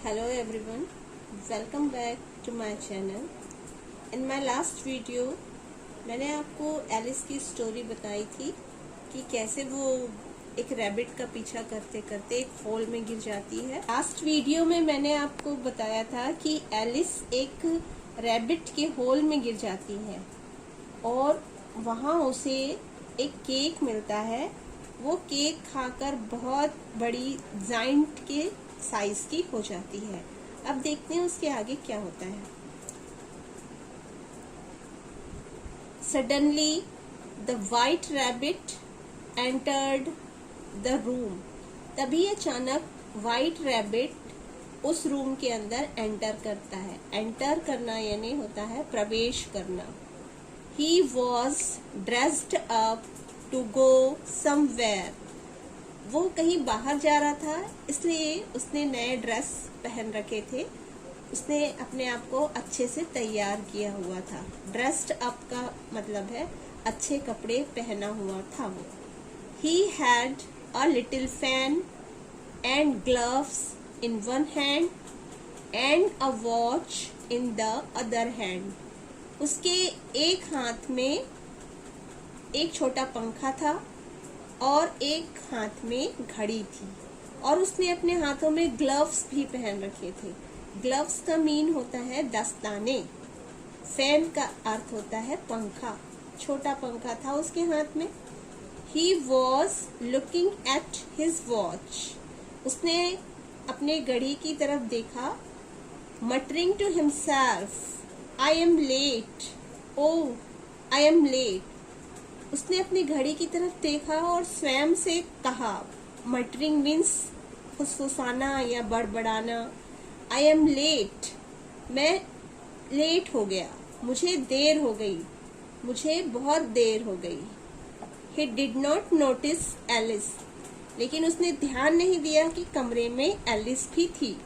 Hello everyone, welcome back to my channel. In my last video मैंने आपको Alice की story बताई थी कि कैसे वो एक रैबिट का पीछा करते करते एक होल में गिर जाती है। लास्ट वीडियो में मैंने आपको बताया था कि एलिस एक रैबिट के होल में गिर जाती है और वहाँ उसे एक केक मिलता है। वो केक खाकर बहुत बड़ी जाइंट के साइज की हो जाती है। अब देखते हैं उसके आगे क्या होता है। Suddenly the white rabbit entered the room. तभी अचानक वाइट रैबिट उस रूम के अंदर एंटर करता है। एंटर करना यानी होता है प्रवेश करना। He was dressed up to go somewhere. वो कहीं बाहर जा रहा था, इसलिए उसने नए ड्रेस पहन रखे थे। उसने अपने आप को अच्छे से तैयार किया हुआ था। ड्रेस्ड अप का मतलब है अच्छे कपड़े पहना हुआ था वो। He had a little fan and gloves in one hand and a watch in the other hand. उसके एक हाथ में एक छोटा पंखा था और एक हाथ में घड़ी थी और उसने अपने हाथों में ग्लव्स भी पहन रखे थे। ग्लव्स का मीन होता है दस्ताने। फैन का अर्थ होता है पंखा। छोटा पंखा था उसके हाथ में। He was looking at his watch. उसने अपने घड़ी की तरफ देखा। Muttering to himself, I am late. Oh, I am late. उसने अपनी घड़ी की तरफ देखा और स्वयं से कहा। मटरिंग मीन्स फुसफुसाना या बड़बड़ाना। आई एम लेट, मैं लेट हो गया, मुझे देर हो गई, मुझे बहुत देर हो गई। He did not notice Alice, लेकिन उसने ध्यान नहीं दिया कि कमरे में एलिस भी थी।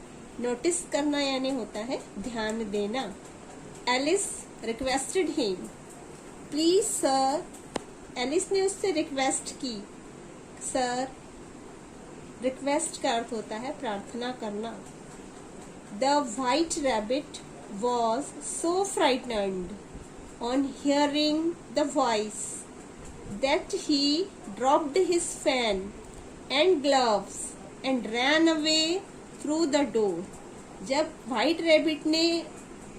नोटिस करना यानी होता है ध्यान देना। Alice requested him, please sir. Alice ने उससे रिक्वेस्ट की। सर, रिक्वेस्ट का अर्थ होता है प्रार्थना करना। The white rabbit was so frightened on hearing the voice that he dropped his fan and gloves and ran away through the door. जब white rabbit ने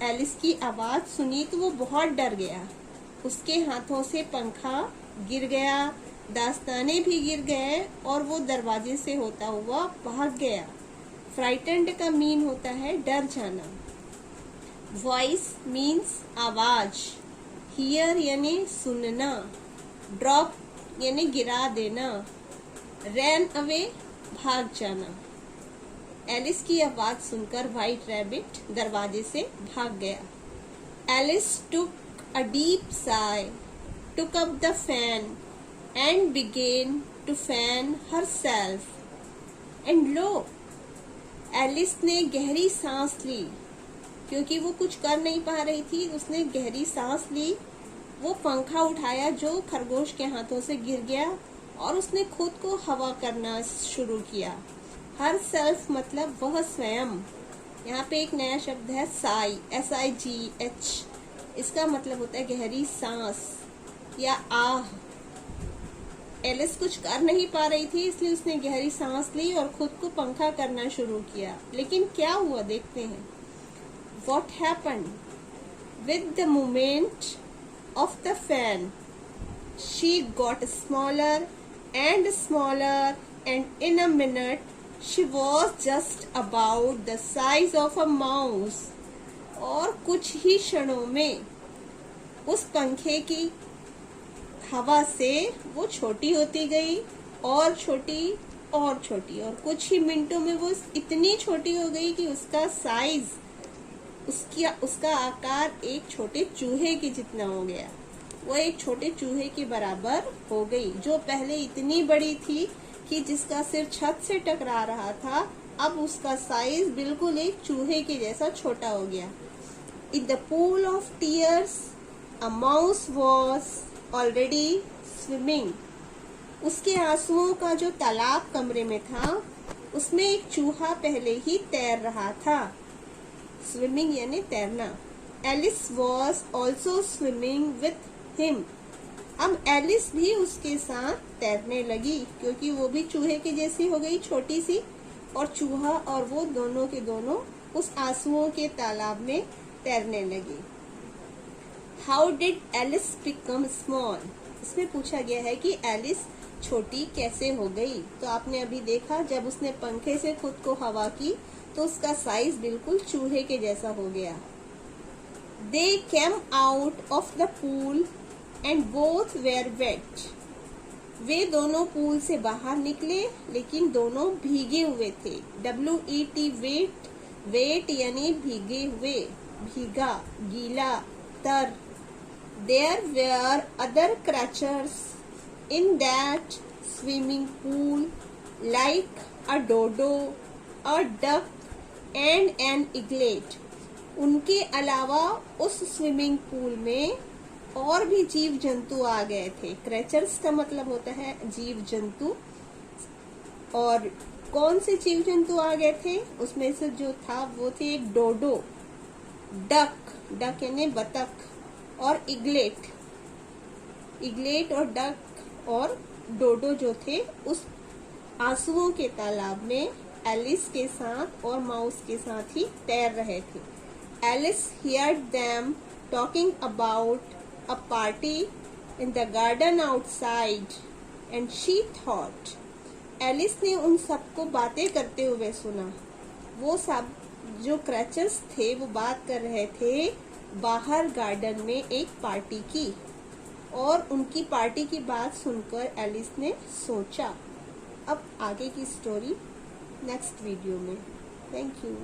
एलिस की आवाज सुनी तो वो बहुत डर गया। उसके हाथों से पंखा गिर गया, दास्ताने भी गिर गए और वो दरवाजे से होता हुआ भाग गया। फ्राइटेंड का मीन होता है डर जाना। वॉइस मीन्स आवाज। हियर यानी सुनना। ड्रॉप यानी गिरा देना। रैन अवे भाग जाना। एलिस की आवाज सुनकर वाइट रैबिट दरवाजे से भाग गया। Alice took a deep sigh, took up the fan and began to fan herself. And lo, Alice ने गहरी सांस ली। क्योंकि वो कुछ कर नहीं पा रही थी, उसने गहरी सांस ली। वो पंखा उठाया जो खरगोश के हाथों से गिर गया और उसने खुद को हवा करना शुरू किया। हर सेल्फ मतलब वह स्वयं। यहाँ पे एक नया शब्द है साई, SIGH। इसका मतलब होता है गहरी सांस या आह। एलिस कुछ कर नहीं पा रही थी, इसलिए उसने गहरी सांस ली और खुद को पंखा करना शुरू किया। लेकिन क्या हुआ देखते हैं। What happened? With the movement of the fan, she got smaller and smaller, and in a minute she was just about the size of a mouse. और कुछ ही क्षणों में उस पंखे की हवा से वो छोटी होती गई और छोटी और छोटी, और कुछ ही मिनटों में वो इतनी छोटी हो गई कि उसका साइज, उसका आकार एक छोटे चूहे के जितना हो गया। वो एक छोटे चूहे के बराबर हो गई। जो पहले इतनी बड़ी थी कि जिसका सिर छत से टकरा रहा था, अब उसका साइज बिल्कुल एक चूहे के जैसा छोटा हो गया। In the pool of tears, a mouse was already swimming. उसके आंसुओं का जो तालाब कमरे में था, उसमें एक चूहा पहले ही तैर रहा था। स्विमिंग यानी तैरना। Alice was also swimming with him. अब एलिस भी उसके साथ तैरने लगी, क्योंकि वो भी चूहे की जैसी हो गई, छोटी सी, और चूहा और वो दोनों के दोनों उस आंसुओं के तालाब में तैरने लगी। How did Alice become small? इसमें पूछा गया है कि एलिस छोटी कैसे हो गई। तो आपने अभी देखा, जब उसने पंखे से खुद को हवा की तो उसका साइज बिल्कुल चूहे के जैसा हो गया। They came out of the pool and both were wet. वे दोनों पूल से बाहर निकले, लेकिन दोनों भीगे हुए थे। WET वेट, वेट यानी भीगे हुए, भीगा, गीला, तर। There were other creatures in that swimming pool, like a dodo, a duck, and an eaglet. उनके अलावा उस स्विमिंग पूल में और भी जीव जंतु आ गए थे। क्रेचर्स का मतलब होता है जीव जंतु। और कौन से जीव जंतु आ गए थे? उसमें से जो था वो थे एक डोडो, डक, डक यानी बतख, और इगलेट, इगलेट और डक और डोडो जो थे उस आंसुओं के तालाब में एलिस के साथ और माउस के साथ ही तैर रहे थे। Alice heard them talking about a party in the garden outside and she thought, Alice ने उन सबको बातें करते हुए सुना। वो सब जो क्रेचर्स थे वो बात कर रहे थे बाहर गार्डन में एक पार्टी की, और उनकी पार्टी की बात सुनकर एलिस ने सोचा। अब आगे की स्टोरी नेक्स्ट वीडियो में। Thank you.